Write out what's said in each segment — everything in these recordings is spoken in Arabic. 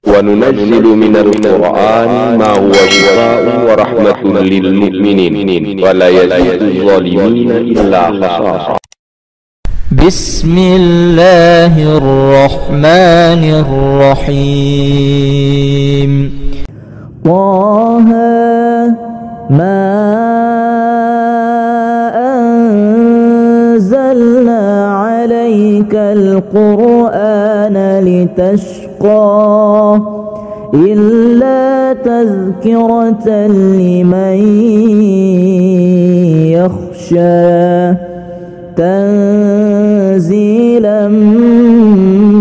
وننزل من القرآن ما هو شفاء ورحمة للمؤمنين ولا يزيد الظالمين إلا خسارا. بسم الله الرحمن الرحيم. طه ما أنزلنا عليك القرآن لتشقى إلا تذكرة لمن يخشى تنزيلا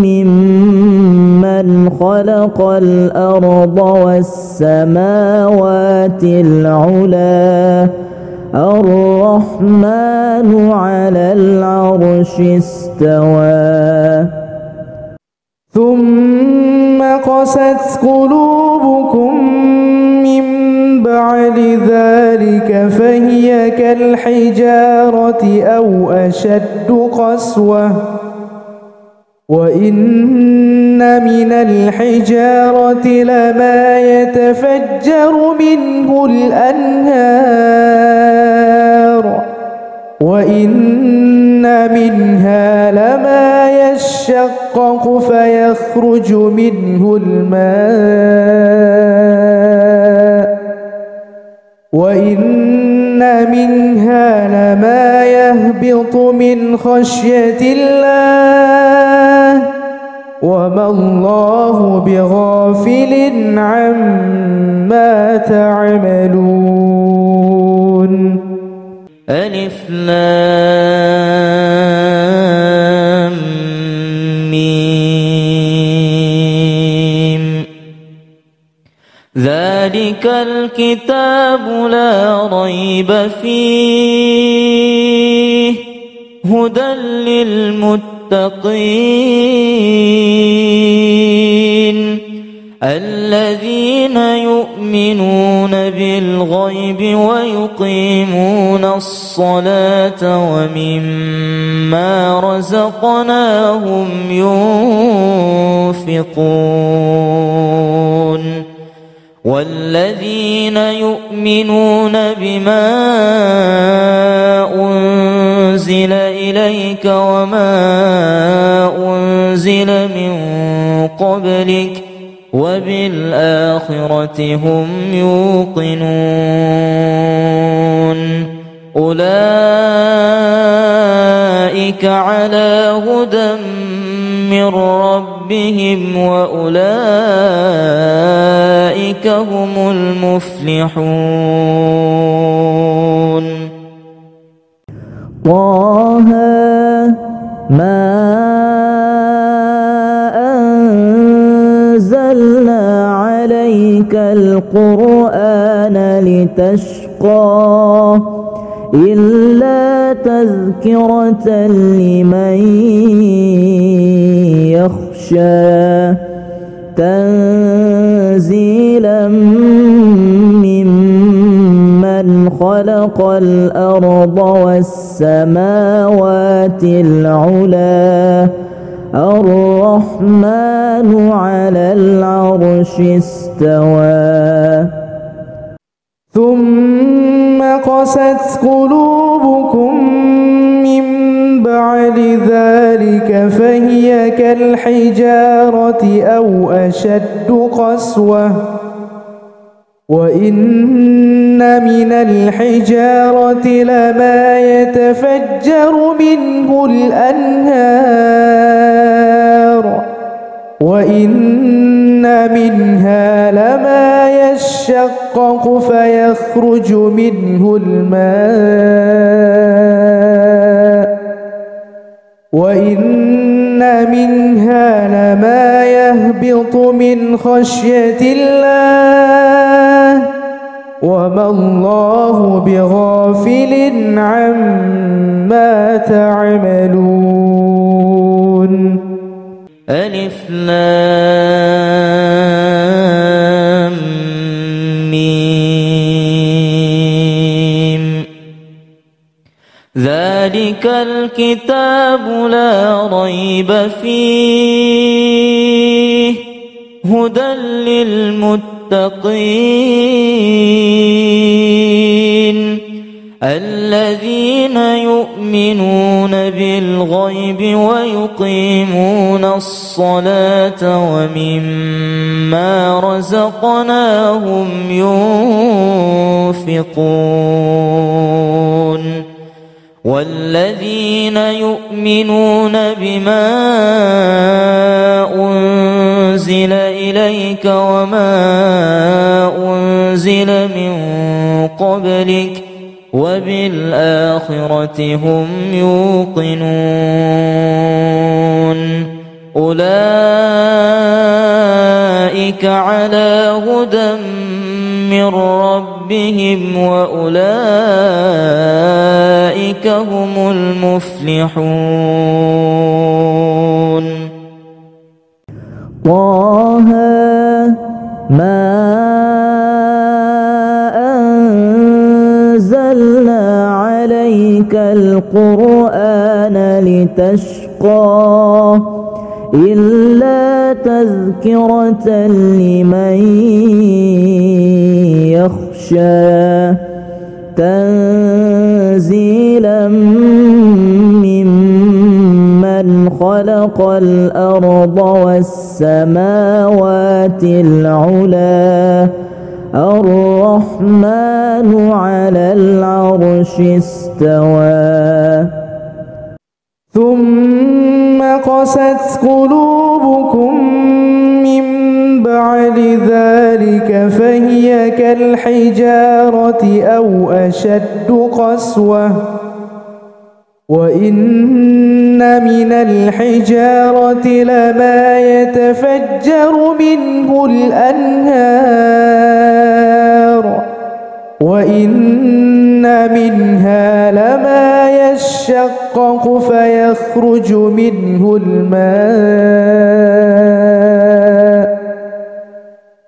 ممن خلق الأرض والسماوات العلى الرحمن على العرش استوى ثم قست قلوبكم من بعد ذلك فهي كالحجارة أو أشد قسوة وإن من الحجارة لما يتفجر منه الأنهار وإن منها لما يشقق فيخرج منه الماء وإن منها لما يهبط من خشية الله وما الله بغافل عما تعملون. ألف لام ميم. ذلك الكتاب لا ريب فيه هدى للمتقين الذين يؤمنون بالغيب ويقيمون الصلاة ومما رزقناهم ينفقون والذين يؤمنون بما أنزل إليك وما أنزل من قبلك وبالآخرة هم يوقنون أولئك على هدى من ربهم وأولئك هم المفلحون. طه ما أنزلنا عليك القرآن لتشقى إلا تذكرة لمن يخشى تنزيلا ممن خلق الأرض والسماوات العلى الرحمن على العرش استوى ثم قست قلوبكم من بعد ذلك فهي كالحجارة أو أشد قسوة وإن من الحجارة لما يتفجر منه الأنهار وإن منها لما يشقق فيخرج منه الماء وإن منها لما يهبط من خشية الله وما الله بغافل عما تعملون. ألف لام ميم. ذلك الكتاب لا ريب فيه هدى للمتقين الذين يؤمنون بالغيب ويقيمون الصلاة ومما رزقناهم ينفقون والذين يؤمنون بما أنزل إليك وما أنزل من قبلك وبالآخرة هم يوقنون أولئك على هدى من ربهم وأولئك هم المفلحون طه ما أنزلنا عليك القرآن لتشقى إلا تذكرة لمن يخشى تنزيلا ممن خلق الأرض والسماوات العلى الرحمن على العرش استوى ثم قست قلوبكم من بعد ذلك فهي كالحجارة أو أشد قسوة وإن من الحجارة لما يتفجر منه الأنهار وإن منها لما يشقق فيخرج منه الماء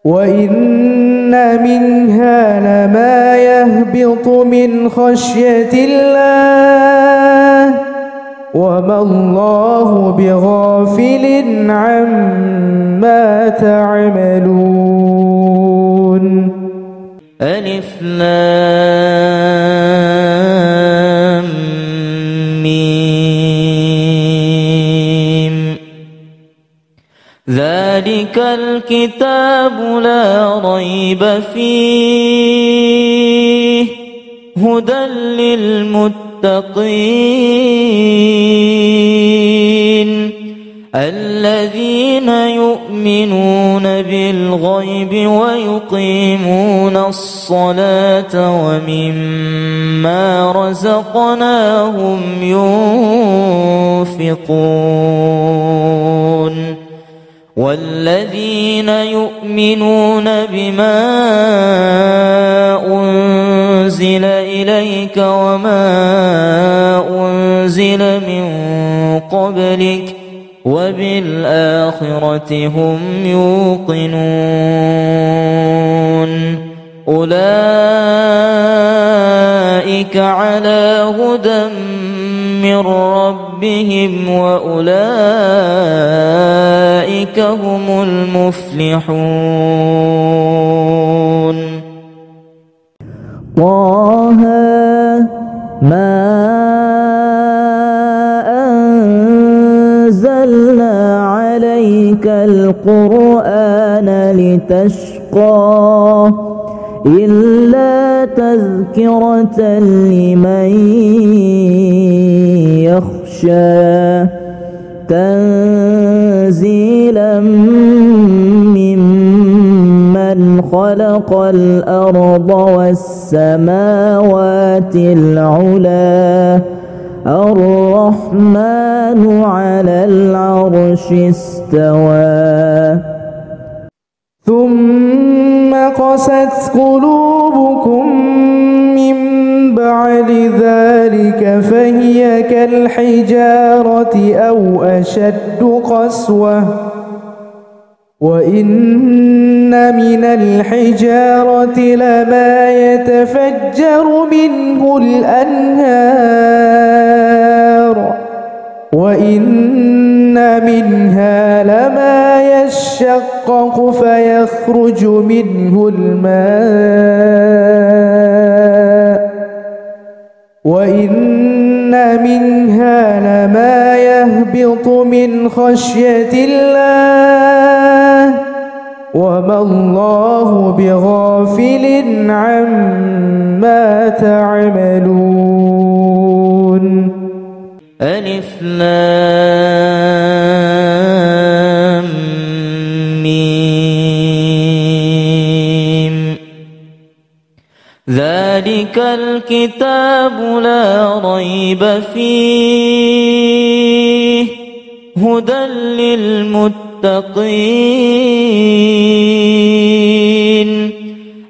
وإن منها لما يهبط من خشية الله وما الله بغافل عما تعملون ألف لام ميم ذلك الكتاب لا ريب فيه هدى للمتقين الذين يؤمنون بالغيب ويقيمون الصلاة ومما رزقناهم ينفقون والذين يؤمنون بما أنزل إليك وما أنزل من قبلك وبالآخرة هم يوقنون أولئك على هدى من ربهم وأولئك هم المفلحون طه ما أنزلنا عليك القرآن لتشقى إلا تذكرة لمن يخشى تنزيلا ممن خلق الأرض والسماوات العلى الرحمن على العرش استوى ثم قست قلوبكم من بعد ذلك فهي كالحجارة أو أشد قسوة وإن من الحجارة لما يتفجر منه الأنهار وإن منها لما يشقق فيخرج منه الماء وإن منها لما يهبط من خشية الله وما الله بغافل عما تعملون. ألف لام ميم. ذلك الكتاب لا ريب فيه هدى للمتقين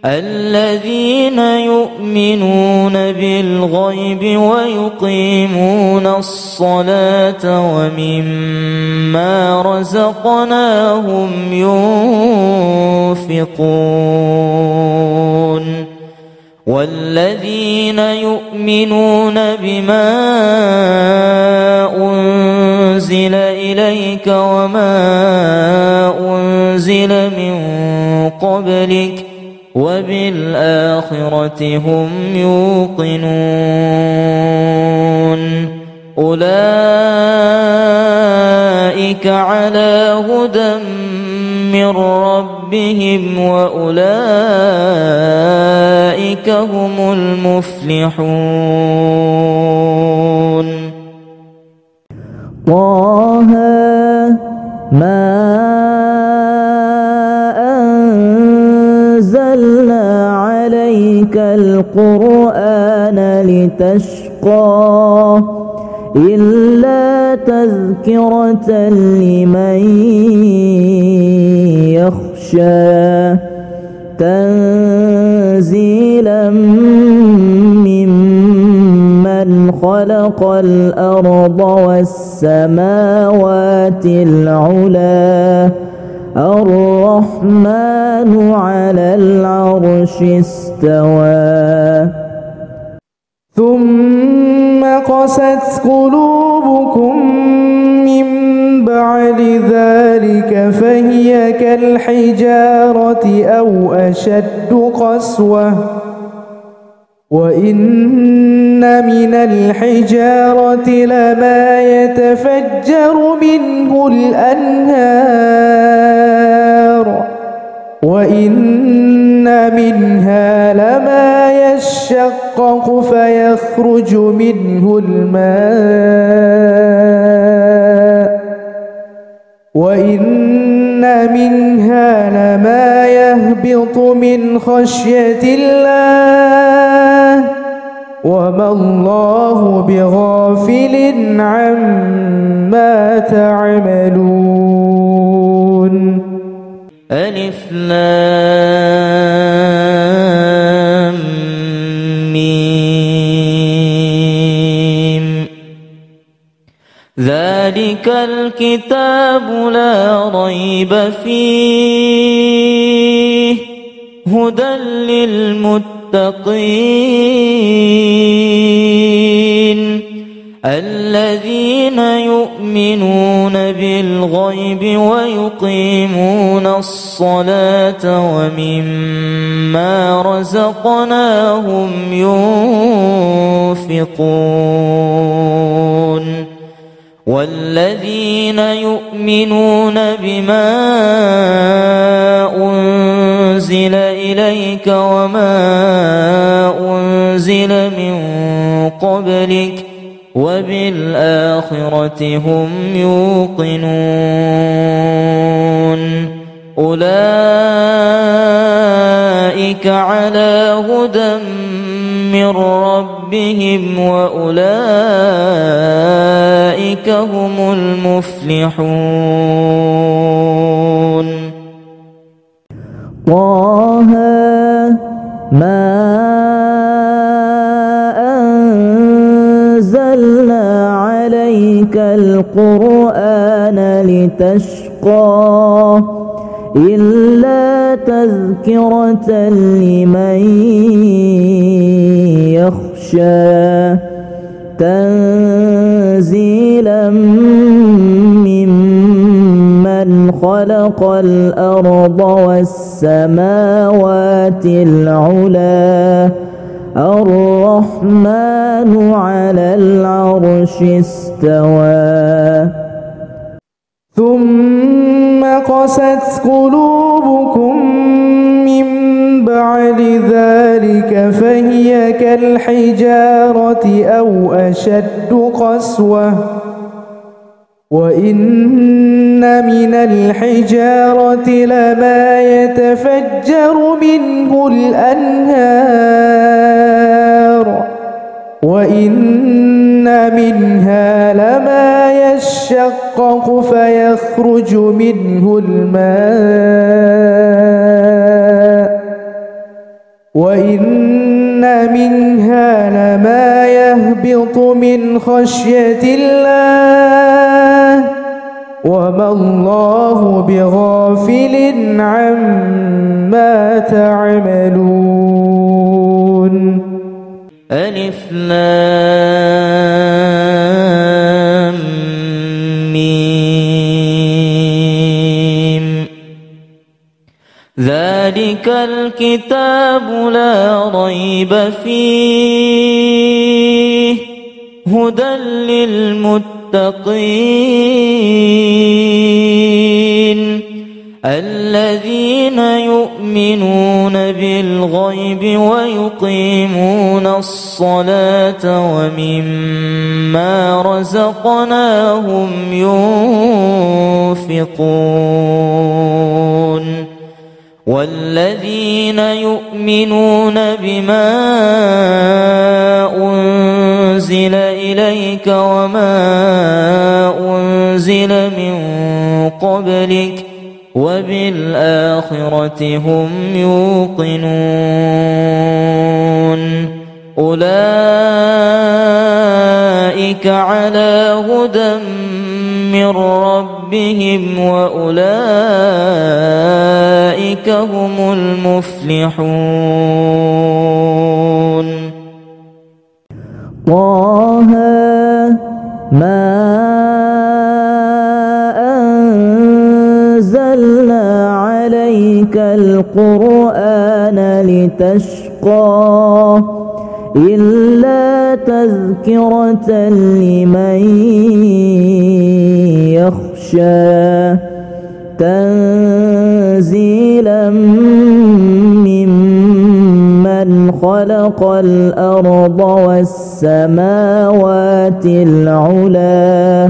الذين يؤمنون بالغيب ويقيمون الصلاة ومما رزقناهم ينفقون والذين يؤمنون بما أنزل إليك وما أنزل من قبلك وبالآخرة هم يوقنون أولئك على هدى من ربهم وأولئك هم المفلحون. طه ما أنزلنا عليك القرآن لتشقى إلا تذكرة لمن يخشى تنزيلا ممن خلق الأرض والسماوات العلى الرحمن على العرش استوى. ثم قست قلوبكم من بعد ذلك فهي كالحجارة أو أشد قسوة وإن من الحجارة لما يتفجر منه الأنهار وإن منها لما يشقق فيخرج منه الماء وإن منها لما يهبط من خشية الله وما الله بغافل عما تعملون. ألف لام ميم. ذلك الكتاب لا ريب فيه هدى للمتقين الذين يؤمنون بالغيب ويقيمون الصلاة ومما رزقناهم ينفقون والذين يؤمنون بما أنزل إليك وما أنزل من قبلك وبالآخرة هم يوقنون أولئك على هدى من ربهم وأولئك هم المفلحون. طه ما أنزلنا عليك القرآن لتشقى إلا تذكرة لمن يخشى تنزيلا خلق الأرض والسماوات العلا الرحمن على العرش استوى ثم قست قلوبكم من بعد ذلك فهي كالحجارة أو أشد قسوة وإن من الحجارة لما يتفجر منه الأنهار وإن منها لما يشقق فيخرج منه الماء وإن منها لما يهبط من خشية الله وما الله بغافل عما تعملون. ألف لام ميم ذلك الكتاب لا ريب فيه هدى للمتقين الذين يؤمنون بالغيب ويقيمون الصلاة ومما رزقناهم ينفقون والذين يؤمنون بما أنزل إليك وما أنزل من قبلك وبالآخرة هم يوقنون أولئك على هدى من ربهم وأولئك هم المفلحون. طه ما أنزلنا عليك القرآن لتشقى إلا تذكرة لمن يخشى تنزيلا ممن خلق الأرض والسماوات العلا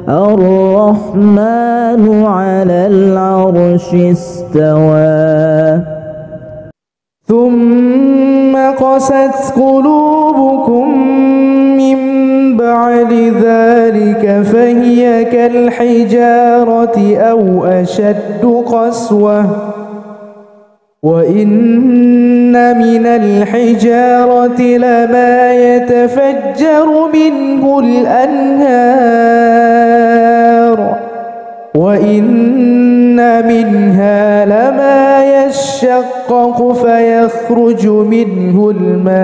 الرحمن على العرش استوى ثم قست قلوبكم من بعد ذلك فهي كالحجارة أو أشد قسوة وإن من الحجارة لما يتفجر منه الأنهار وإن منها لما يشقق فيخرج منه الماء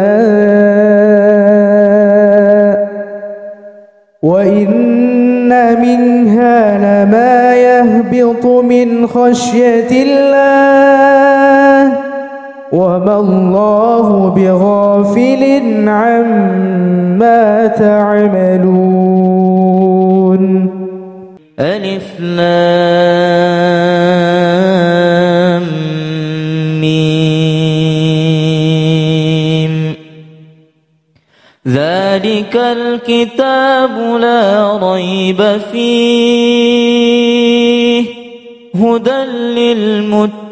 وإن منها لما يهبط من خشية الله وما الله بغافل عما تعملون. ألف لام ميم ذلك الكتاب لا ريب فيه هدى للمتقين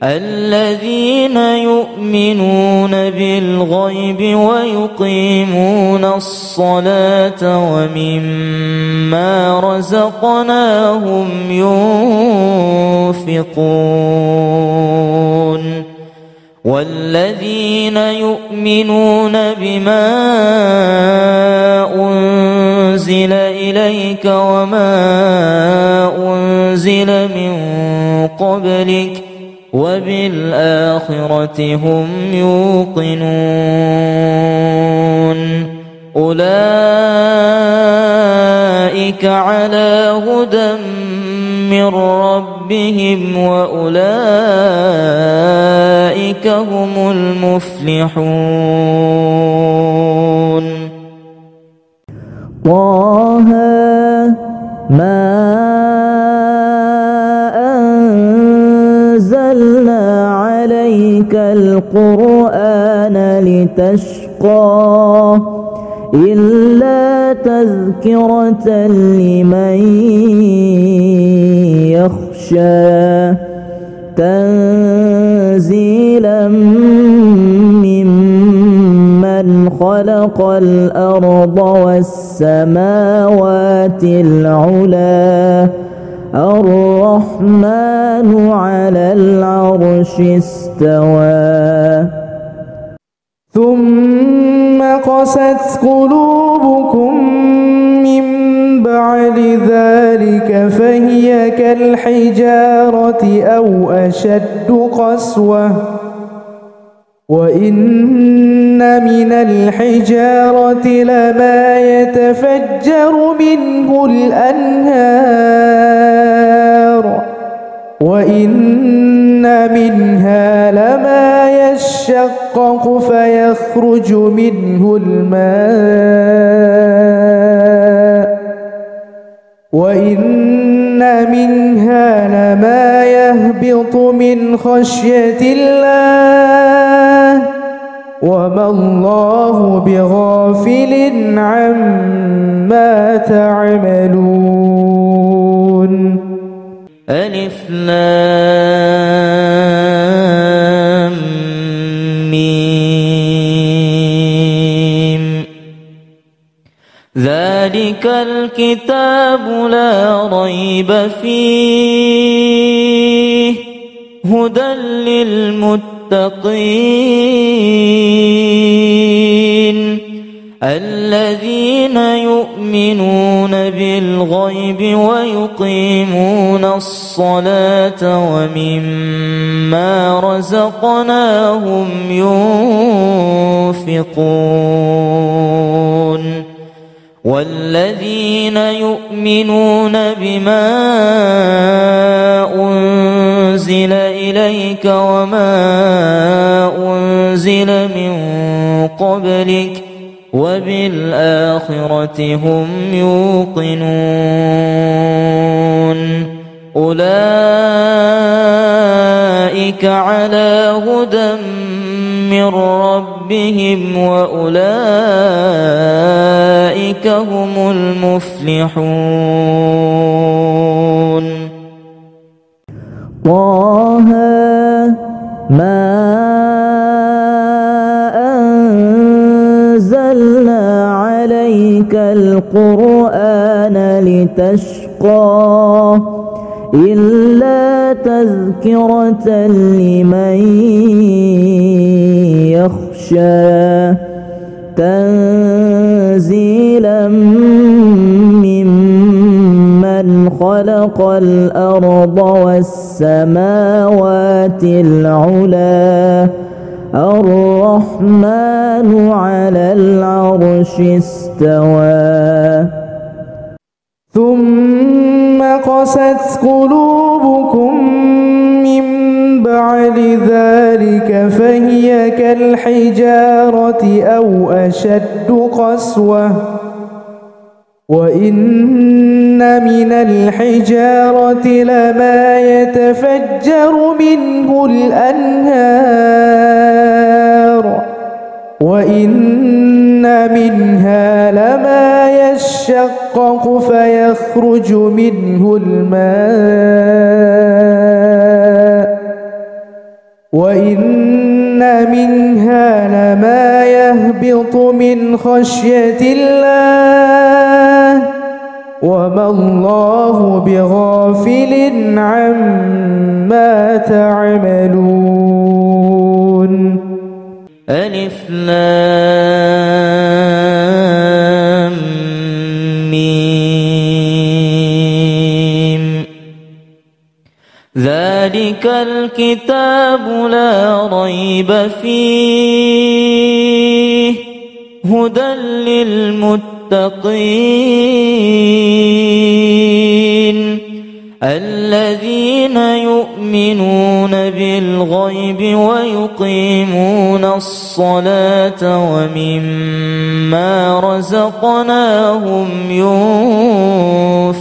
الذين يؤمنون بالغيب ويقيمون الصلاة ومما رزقناهم ينفقون والذين يؤمنون بما أنزل إليك وما أنزل من قبلك وبالآخرة هم يوقنون أولئك هدى من ربهم وأولئك هم المفلحون. طه ما أنزلنا عليك القرآن لتشقى إلا تذكرة لمن يخشى تنزيلا ممن خلق الأرض والسماوات العلى الرحمن على العرش استوى. ثم قست قلوبكم من بعد ذلك فهي كالحجارة أو أشد قسوة وإن من الحجارة لما يتفجر منه الأنهار وإن منها لما يشقق فيخرج منه الماء وإن منها لما يهبط من خشية الله وما الله بغافل عما تعملون. ألف لام ميم ذلك الكتاب لا ريب فيه هدى للمتقين الذين يؤمنون بالغيب ويقيمون الصلاة ومما رزقناهم ينفقون والذين يؤمنون بما أنزل إليك وما أنزل من قبلك وبالآخرة هم يوقنون أولئك على هدى من ربهم وأولئك هم المفلحون. طه ما أنزلنا عليك القرآن لتشقى إلا تذكرة لمن يخشى تنزيلا ممن خلق الأرض والسماوات العلى الرحمن على العرش استوى. ثم قست قلوبكم من بعد ذلك فهي كالحجارة أو أشد قسوة وإن من الحجارة لما يتفجر منه الأنهار وإن منها لما يشقق فيخرج منه الماء وإن منها لما يهبط من خشية الله وما الله بغافل عما تعملون. ألف لام ميم ذلك الكتاب لا ريب فيه هدى للمتقين الذين يؤمنون بالغيب ويقيمون الصلاة ومما رزقناهم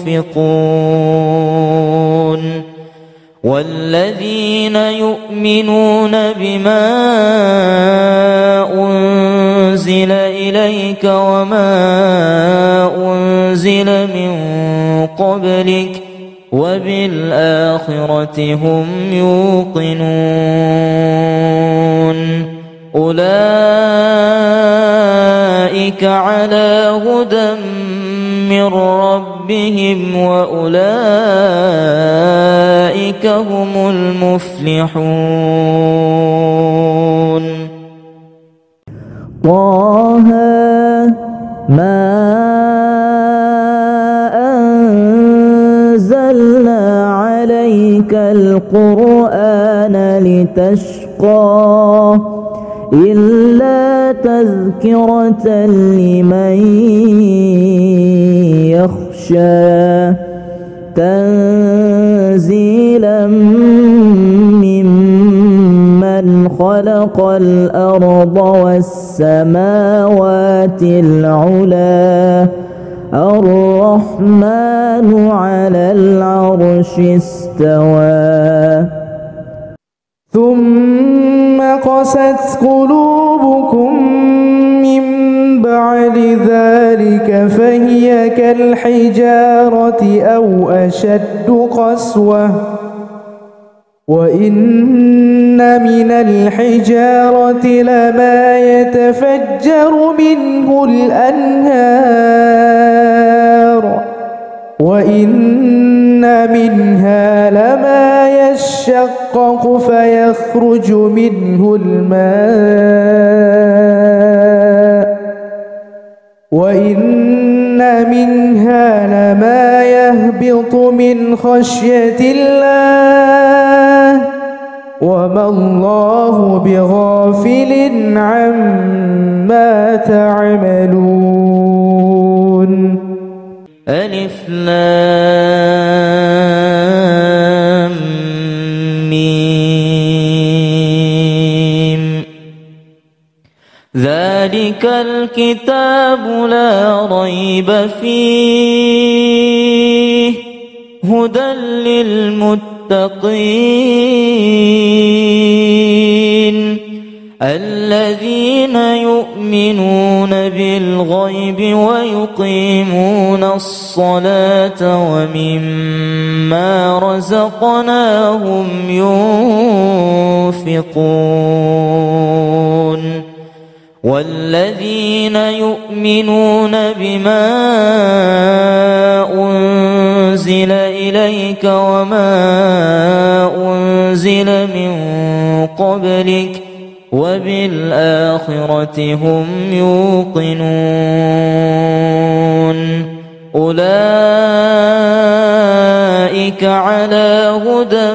ينفقون والذين يؤمنون بما أنزل إليك وما أنزل من قبلك وبالآخرة هم يوقنون أولئك على هدى من ربهم وأولئك هم المفلحون. طه ما أنزلنا عليك القرآن لتشقى إلا تذكرة لمن يخشى تنزيلا ممن خلق الأرض والسماوات العلى الرحمن على العرش استوى. ثم قست قلوبكم من بعد ذلك فهي كالحجارة أو أشد قسوة وإن من الحجارة لما يتفجر منه الأنهار وإن منها لما يشقق فيخرج منه الماء وإن منها لما يهبط من خشية الله وما الله بغافل عما تعملون. ألف لام ميم ذلك الكتاب لا ريب فيه هدى للمتقين الذين يؤمنون بالغيب ويقيمون الصلاة ومما رزقناهم ينفقون والذين يؤمنون بما أنزل إليك وما أنزل من قبلك وبالآخرة هم يوقنون أولئك على هدى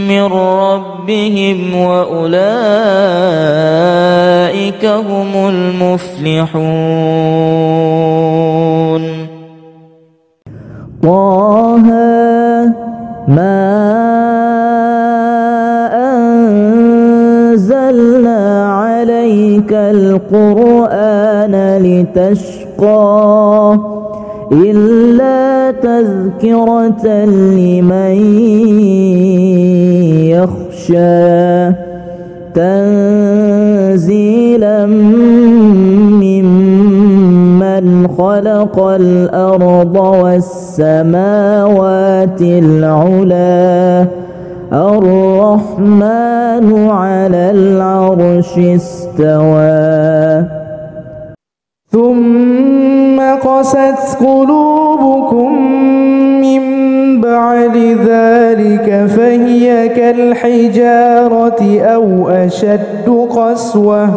من ربهم وأولئك هم المفلحون. طه ما أنزلنا عليك القرآن لتشقى إلا تذكرة لمن يخشى تنزيلا ممن خلق الأرض والسماوات العلى الرحمن على العرش استوى. ثم قست قلوبكم من بعد ذلك فهي كالحجارة أو أشد قسوة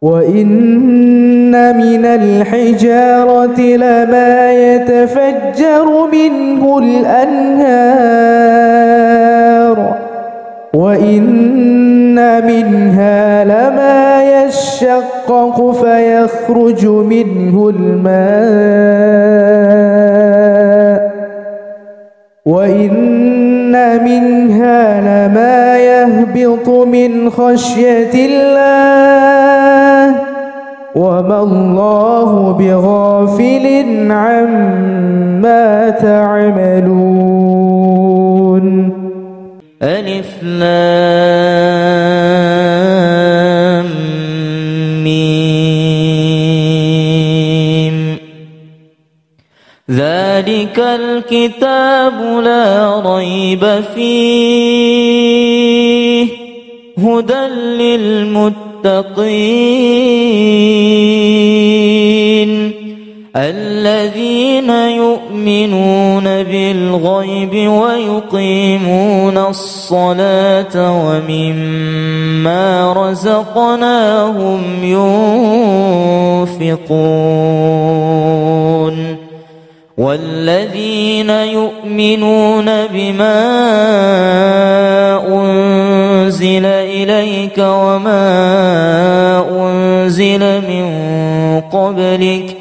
وإن من الحجارة لما يتفجر منه الأنهار وإن منها لما يشقق فيخرج منه الماء وإن منها لما يهبط من خشية الله وما الله بغافل عما تعملون. ألف لام ميم. ذلك الكتاب لا ريب فيه هدى للمتقين الذين يؤمنون بالغيب ويقيمون الصلاة ومما رزقناهم ينفقون والذين يؤمنون بما أنزل إليك وما أنزل من قبلك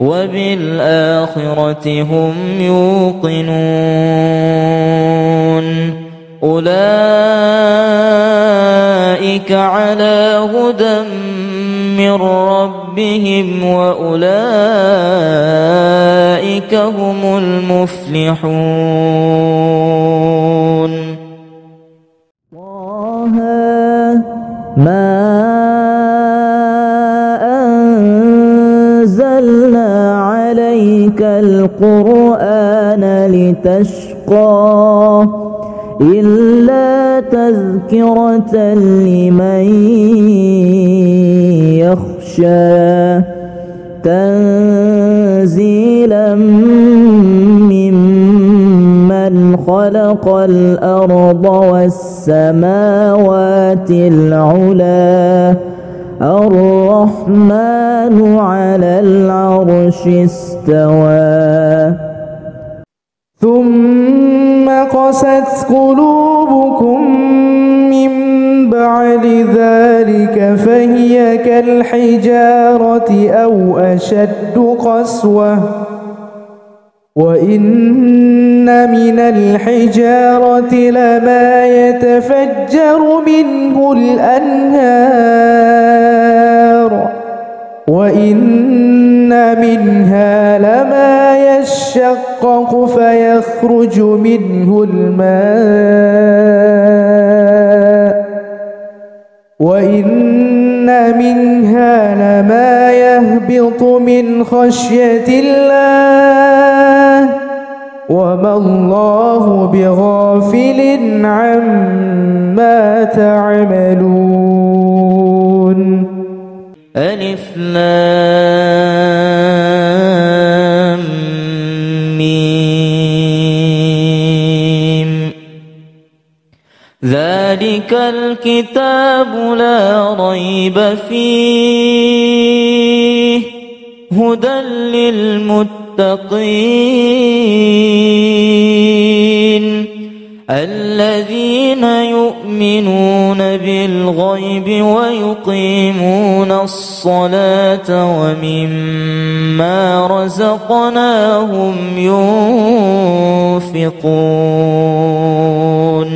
وبالآخرة هم يوقنون أولئك على هدى من ربهم وأولئك هم المفلحون. طه ما أنزلنا عليك القرآن لتشقى إلا تذكرة لمن يخشى تنزيلا ممن خلق الأرض والسماوات العلى الرحمن على العرش استوى. ثم قست قلوبكم من بعد ذلك فهي كالحجارة أو أشد قسوة وإن من الحجارة لما يتفجر منه الأنهار وإن منها لما يشقق فيخرج منه الماء وإن منها لما يهبط من خشية الله وما الله بغافل عما تعملون. ألف لام ميم. ذلك الكتاب لا ريب فيه هدى للمتقين الذين يؤمنون بالغيب ويقيمون الصلاة ومما رزقناهم ينفقون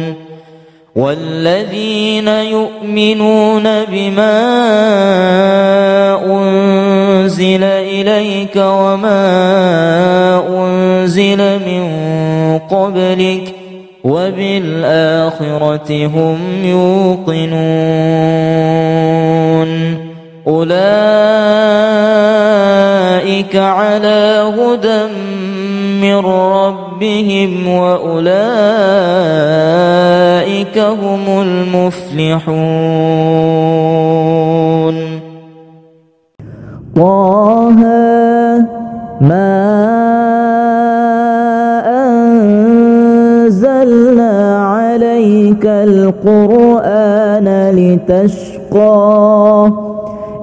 والذين يؤمنون بما أنزل إليك وما أنزل من قبلك وبالآخرة هم يوقنون أولئك على هدى من ربهم وأولئك هم المفلحون. طه ما أنزلنا عليك القرآن لتشقى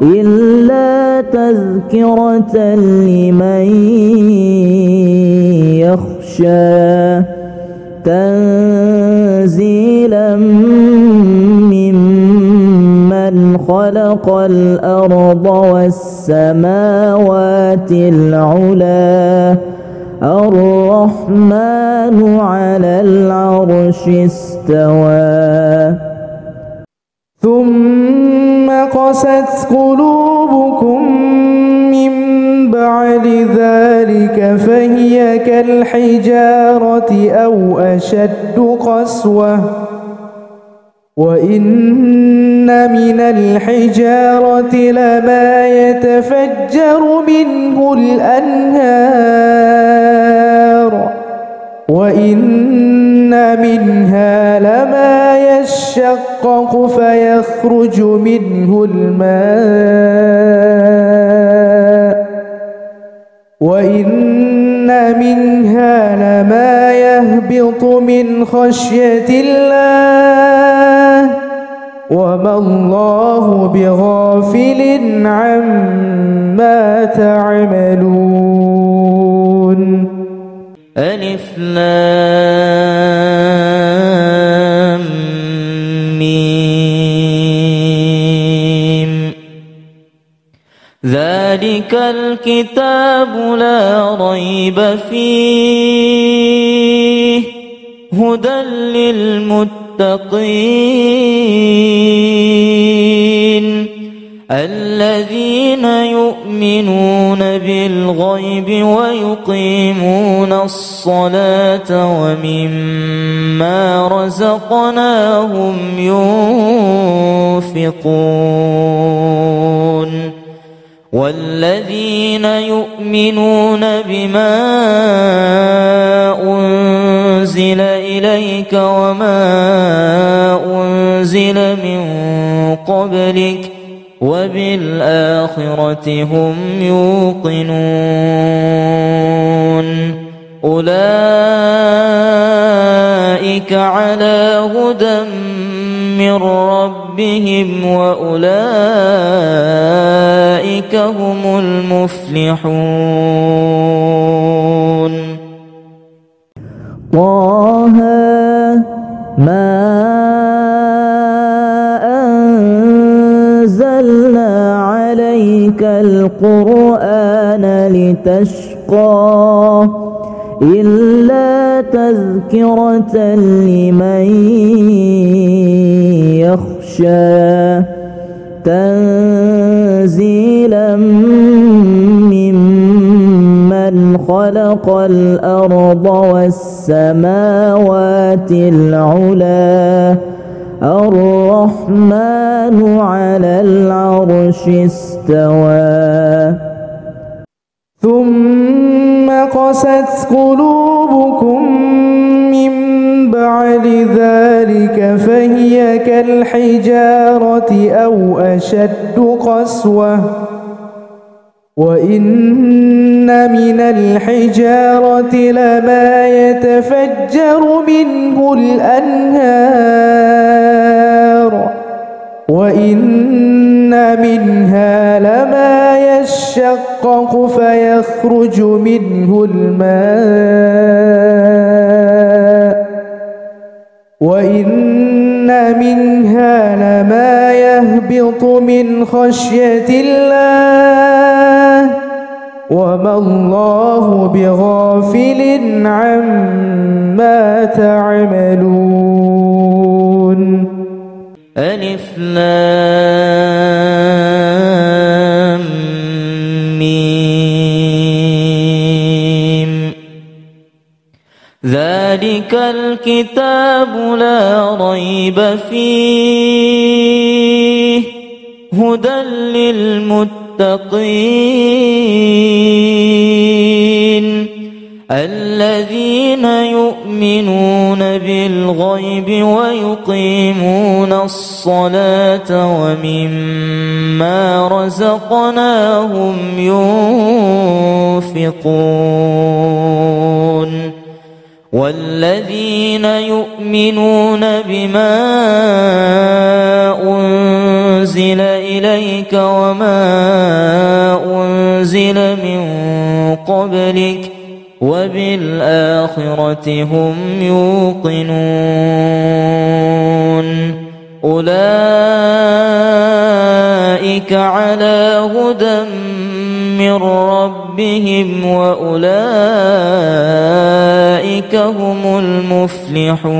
إلا تذكرة لمن يخشى تنزيلا ممن خلق الأرض والسماوات العلى الرحمن على العرش استوى ثم قست قلوبكم من بعد ذلك فهي كالحجارة أو أشد قسوة وإن من الحجارة لما يتفجر منه الأنهار وإن منها لما يشقق فيخرج منه الماء وإن منها لما يهبط من خشية الله وما الله بغافل عما تعملون. ألف لام ميم ذلك الكتاب لا ريب فيه هدى للمتقين الذين يؤمنون بالغيب ويقيمون الصلاة ومما رزقناهم ينفقون والذين يؤمنون بما أنزل إليك وما أنزل من قبلك وبالآخرة هم يوقنون أولئك على هدى من ربهم وأولئك هم المفلحون. طه ما أنزلنا عليك القرآن لتشقى إلا تذكرة لمن يخشى تنزيلا ممن خلق الأرض والسماوات العلى الرحمن على العرش استوى ثم قست قلوبكم من بعد ذلك فهي كالحجارة أو أشد قسوة وإن من الحجارة لما يتفجر منه الأنهار وإن منها لما يشقق فيخرج منه الماء وإن منها لما يهبط من خشية الله وما الله بغافل عما تعملون. ألف لام ميم ذلك الكتاب لا ريب فيه هدى للمتقين الذين يؤمنون بالغيب ويقيمون الصلاة ومما رزقناهم ينفقون والذين يؤمنون بما أنزل إليك وما أنزل من قبلك وبالآخرة هم يوقنون أولئك على هدى من ربهم ربهم وأولئك هم المفلحون.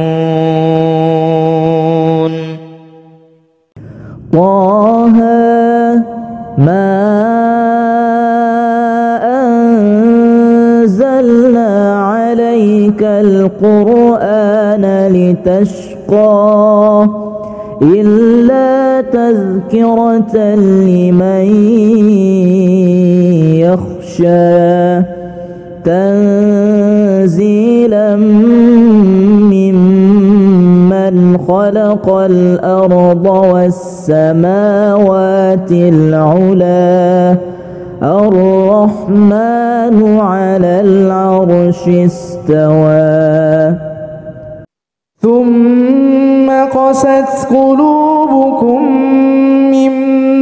طه ما أنزلنا عليك القرآن لتشقى إلا تذكرة لمن يخشى تنزيلا ممن خلق الأرض والسماوات العلى الرحمن على العرش استوى. ثم قست قلوبكم من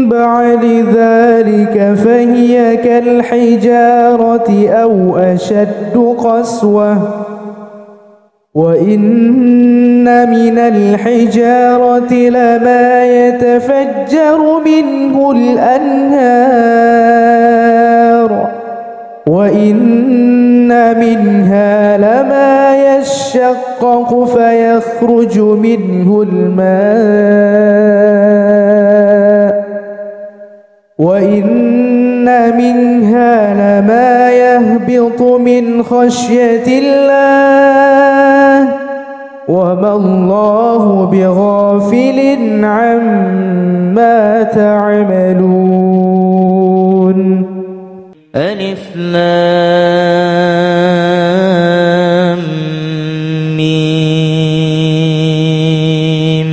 بعد ذلك فهي كالحجارة أو أشد قسوة وإن من الحجارة لما يتفجر منه الأنهار وإن منها لما يشقق فيخرج منه الماء وإن منها لما يهبط من خشية الله وما الله بغافل عما تعملون. ألف لام ميم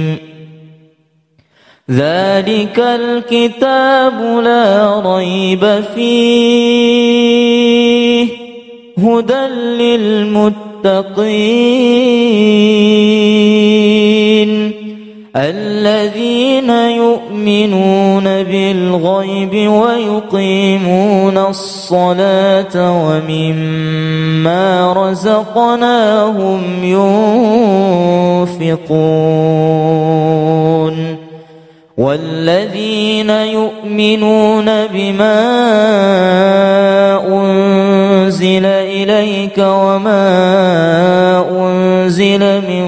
ذلك الكتاب لا ريب فيه هدى للمتقين الذين يؤمنون بالغيب ويقيمون الصلاة ومما رزقناهم ينفقون والذين يؤمنون بما أنزل إليك وما أنزل من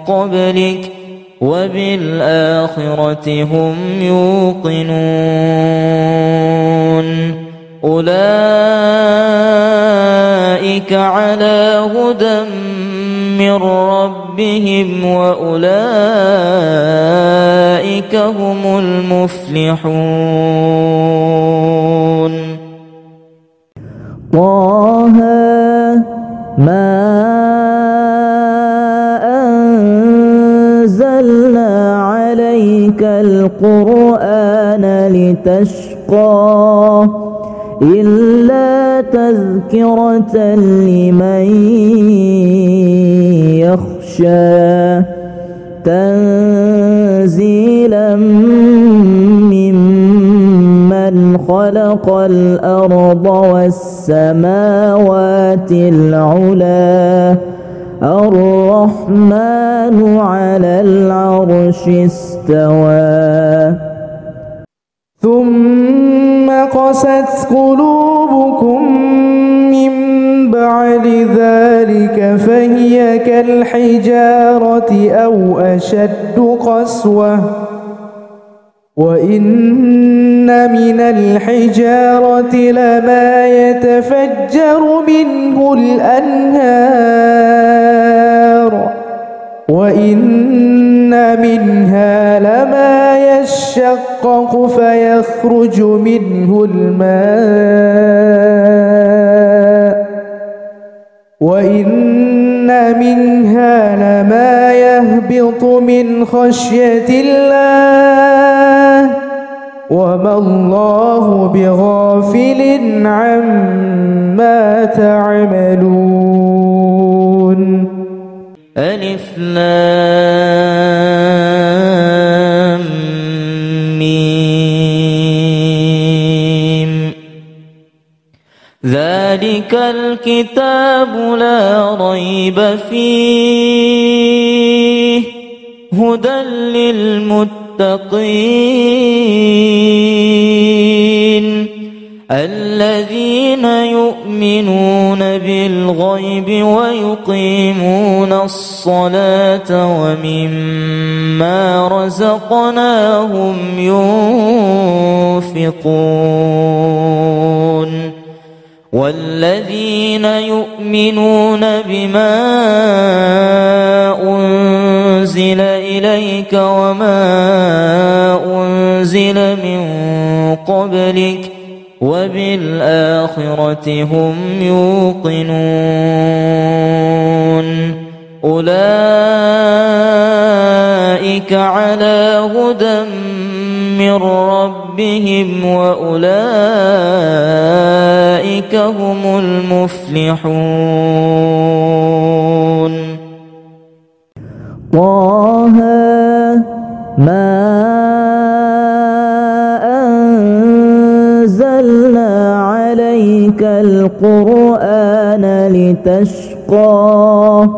قبلك وبالآخرة هم يوقنون أولئك على هدى من ربهم وأولئك هم المفلحون. طه ما أنزلنا عليك القرآن لتشقى إلا تذكرة لمن يخشى تنزيلا ممن خلق الأرض والسماوات العلى الرحمن على العرش استوى. ثم قست قلوبكم من بعد ذلك فهي كالحجارة أو أشد قسوة وإن من الحجارة لما يتفجر منه الأنهار وإن منها لما يشقق فيخرج منه الماء وإن منها لما يهبط من خشية الله وما الله بغافل عما تعملون. ألف لام ميم ذلك الكتاب لا ريب فيه هدى للمتقين الذين يؤمنون بالغيب ويقيمون الصلاة ومما رزقناهم ينفقون والذين يؤمنون بما أنزل إليك وما أنزل من قبلك وبالآخرة هم يوقنون أولئك على هدى من ربهم وأولئك هم المفلحون. طه ما أنزلنا عليك القرآن لتشقى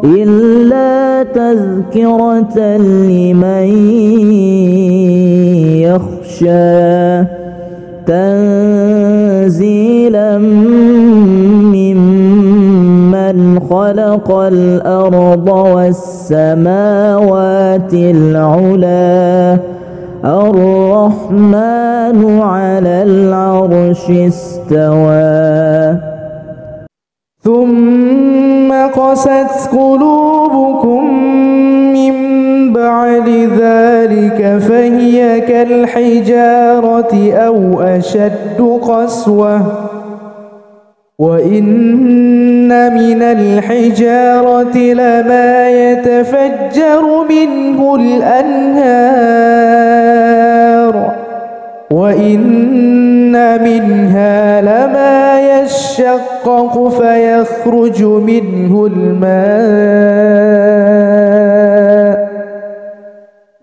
إلا تذكرة لمن يخشى تنزيلا ممن خلق الأرض والسماوات العلى الرحمن على العرش استوى. ثم قست قلوبكم من بعد ذلك فهي كالحجارة أو أشد قسوة وإن من الحجارة لما يتفجر منه الأنهار وإن منها لما يشقق فيخرج منه الماء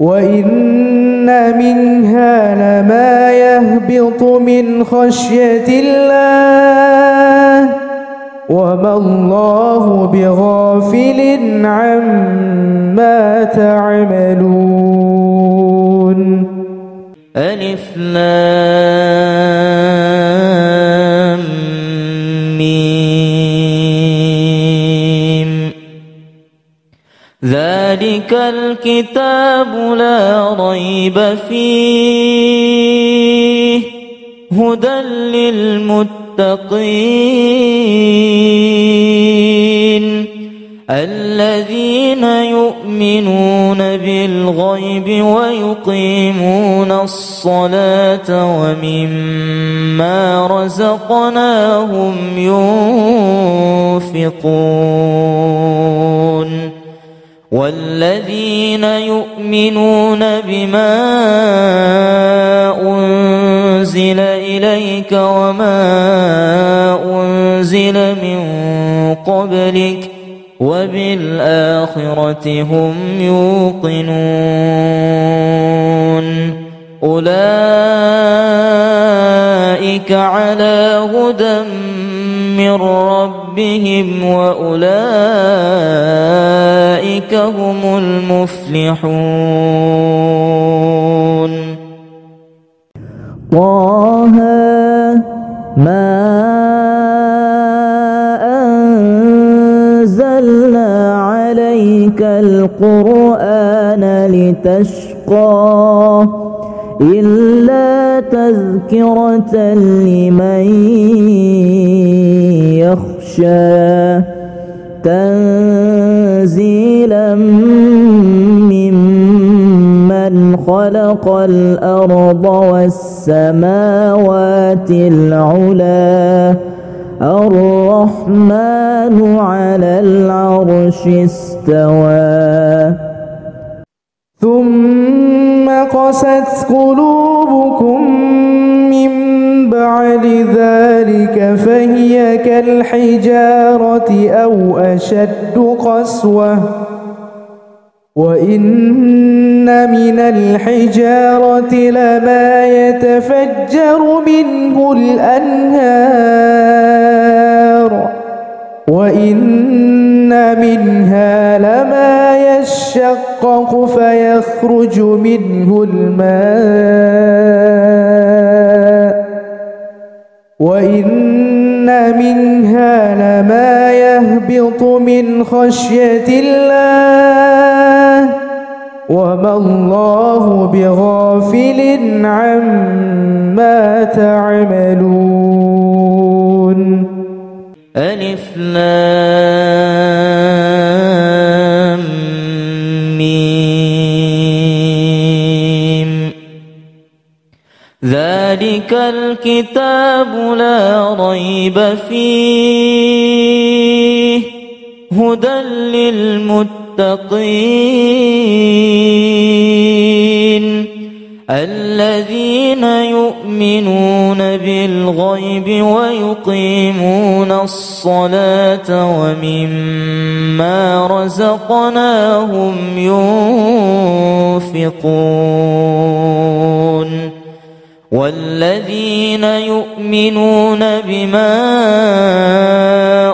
وإن منها لما يهبط من خشية الله وما الله بغافل عما تعملون. ألف لام ميم ذلك الكتاب لا ريب فيه هدى للمتقين الذين يؤمنون بالغيب ويقيمون الصلاة ومما رزقناهم ينفقون والذين يؤمنون بما أنزل إليك وما أنزل من قبلك وبالآخرة هم يوقنون أولئك على هدى من ربهم وأولئك هم المفلحون. طه ما أنزلنا عليك القرآن لتشقى إلا تذكرة لمن يخشى تنزيلا ممن خلق الأرض والسماوات العلى الرحمن على العرش استوى. ثم قست قلوبكم من بعد ذلك فهي كالحجارة أو أشد قسوة وإن من الحجارة لما يتفجر منه الأنهار وإن منها لما يشقق فيخرج منه الماء وإن منها لما يهبط من خشية الله وما الله بغافل عما تعملون. ألف لام ميم. ذلك الكتاب لا ريب فيه هدى للمتقين الذين يؤمنون بالغيب ويقيمون الصلاة ومما رزقناهم ينفقون والذين يؤمنون بما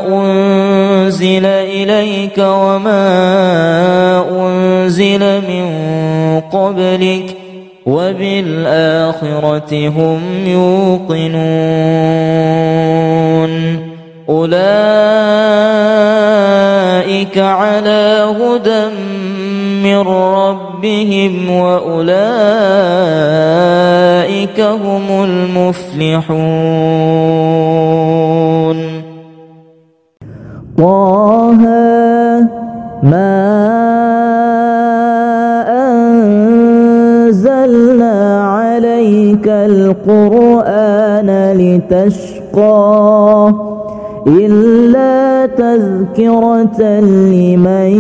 أنزل إليك وما أنزل من قبلك وبالآخرة هم يوقنون أولئك على هدى من ربهم وأولئك هم المفلحون. طه ما أنزلنا عليك القرآن لتشقى إلا تذكرة لمن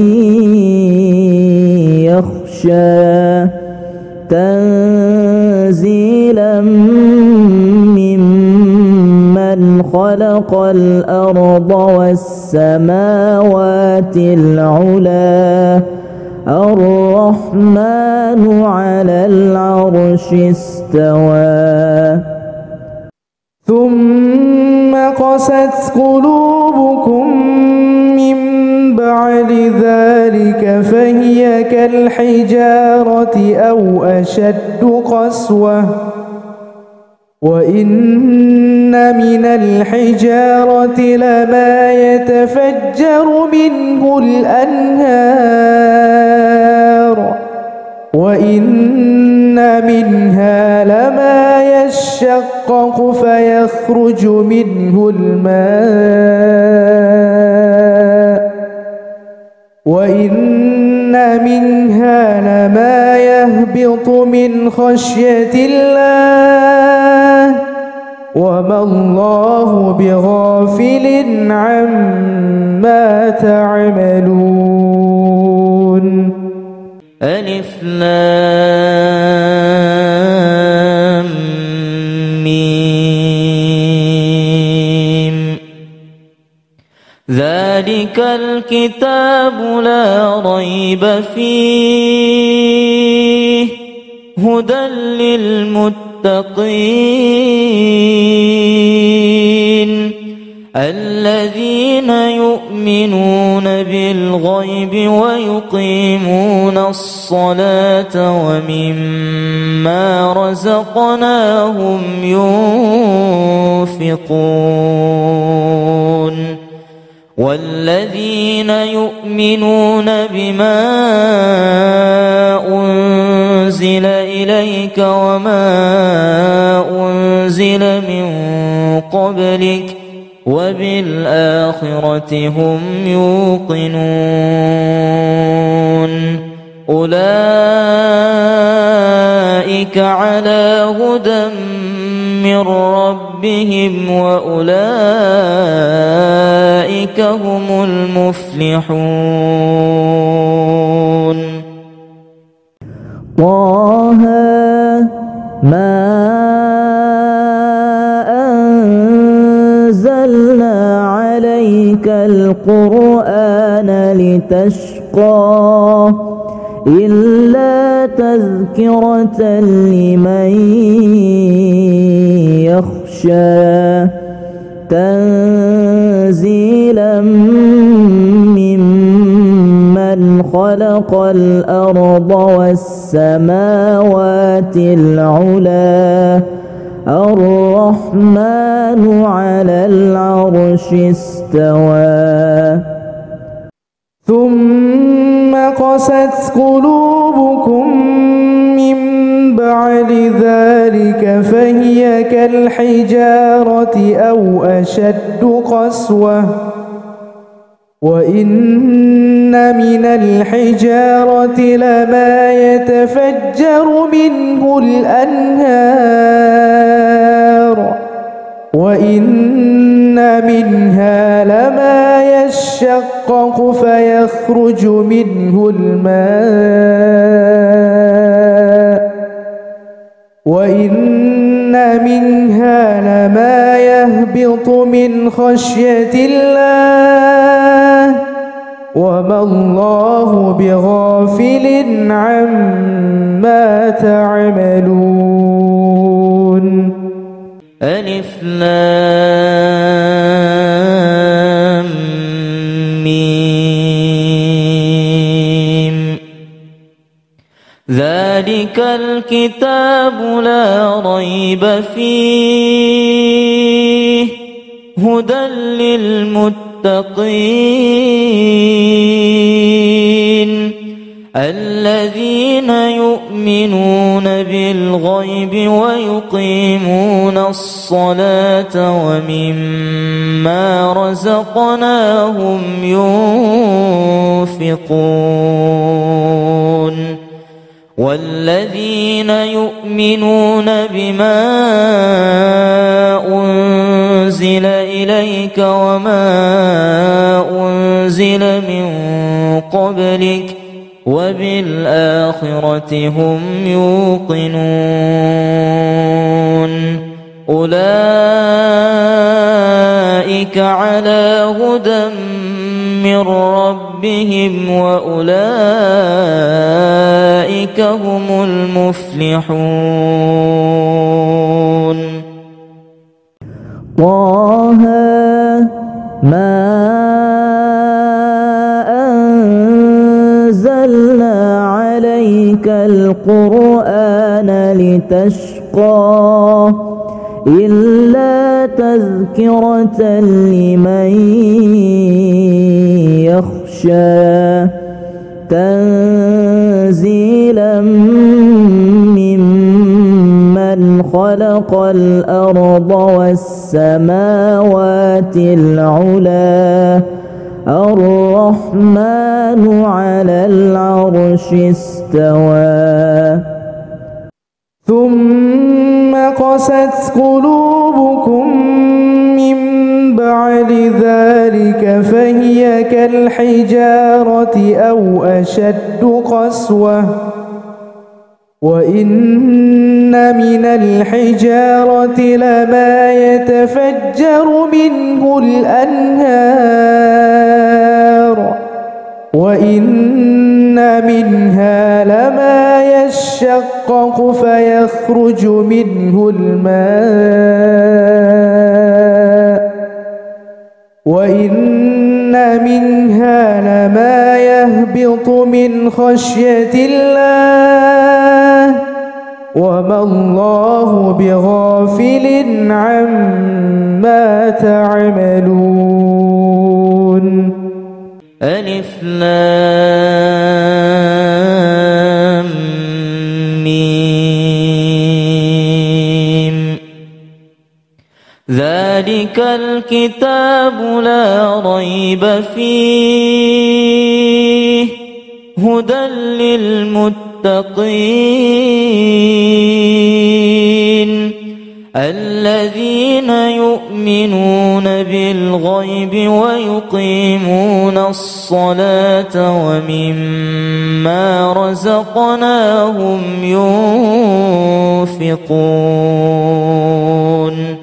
يخشى تنزيلا ممن خلق الأرض والسماوات العلى الرحمن على العرش استوى. ثم قست قلوبكم من بعد ذلك فهي كالحجارة أو أشد قسوة وإن من الحجارة لما يتفجر منه الأنهار وإن منها لما يشقق فيخرج منه الماء وإن منها لما يهبط من خشية الله وما الله بغافل عما تعملون. ألف لام ميم. ذلك الكتاب لا ريب فيه هدى للمتقين الذين يؤمنون بالغيب ويقيمون الصلاة ومما رزقناهم ينفقون والذين يؤمنون بما أنزل إليك وما أنزل من قبلك وبالآخرة هم يوقنون أولئك على هدى من ربهم وأولئك هم المفلحون. طه ما أنزلنا عليك القرآن لتشقى إلا تذكرة لمن يخشى تنزيلا ممن خلق الأرض والسماوات العلى الرحمن على العرش استوى ثم قست قلوبكم من بعد ذلك فهي كالحجارة أو أشد قسوة وإن من الحجارة لما يتفجر منه الأنهار وإن منها لما يشقق فيخرج منه الماء وإن منها لما يهبط من خشية الله وما الله بغافل عما تعملون. ألف لام ميم ذلك الكتاب لا ريب فيه هدى للمتقين الذين يؤمنون بالغيب ويقيمون الصلاة ومما رزقناهم ينفقون والذين يؤمنون بما أنزل إليك وما أنزل من قبلك وبالآخرة هم يوقنون أولئك على هدى من ربهم وأولئك هم المفلحون. طه ما أنزلنا عليك القرآن لتشقى إلا تذكرة لمن يخشى تنزيلا ممن خلق الأرض والسماوات العلى الرحمن على العرش استوى ثم قست قلوبكم من بعد ذلك فهي كالحجارة أو أشد قسوة وإن من الحجارة لما يتفجر منه الأنهار وإن منها لما يشقق فيخرج منه الماء وإن منها لما يهبط من خشية الله وما الله بغافل عما تعملون. ألف لام ميم ذلك الكتاب لا ريب فيه هدى للمتقين الذين يؤمنون بالغيب ويقيمون الصلاة ومما رزقناهم ينفقون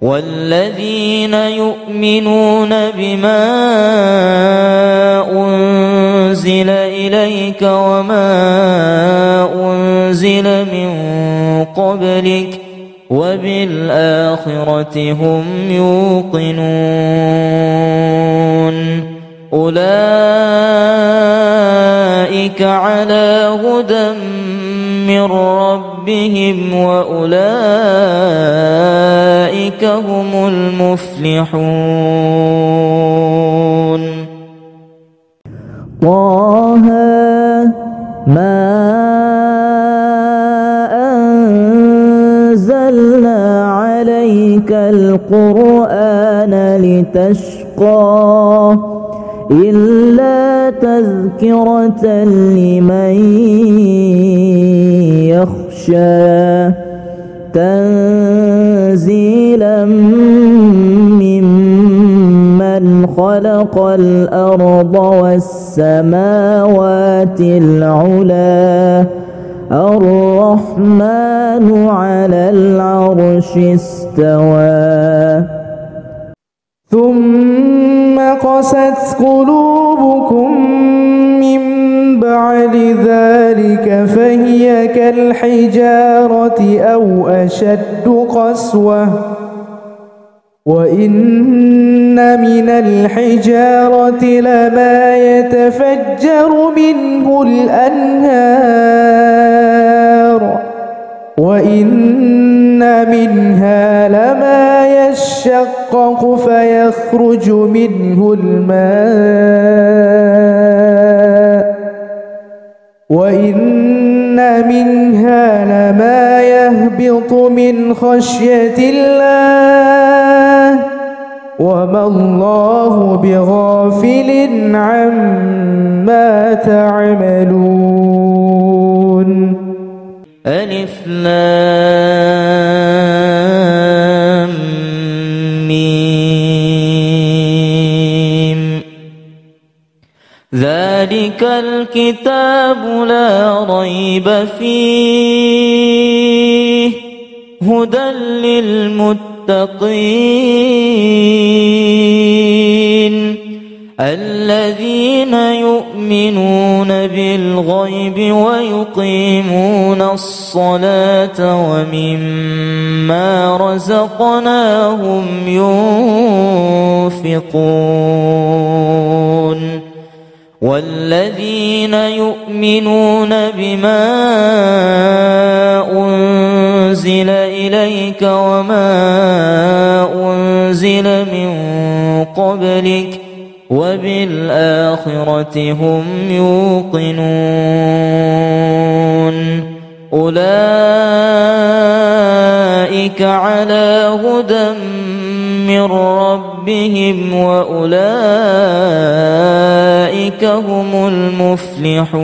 والذين يؤمنون بما أنزل إليك وما أنزل من قبلك وبالآخرة هم يوقنون أولئك على هدى من ربهم ربهم وأولئك هم المفلحون. طه ما أنزلنا عليك القرآن لتشقى إلا تذكرة لمن يخشى تنزيلا ممن خلق الأرض والسماوات العلى الرحمن على العرش استوى. ثم قست قلوبكم من بعد ذلك فهي كالحجارة أو أشد قسوة وإن من الحجارة لما يتفجر منه الأنهار وإن منها لما يشقق فيخرج منه الماء وإن منها لما يهبط من خشية الله وما الله بغافل عما تعملون. ألف لام ميم ذلك الكتاب لا ريب فيه هدى للمتقين الذين يؤمنون بالغيب ويقيمون الصلاة ومما رزقناهم ينفقون والذين يؤمنون بما أنزل إليك وما أنزل من قبلك وبالآخرة هم يوقنون أولئك على هدى من ربهم وأولئك هم المفلحون.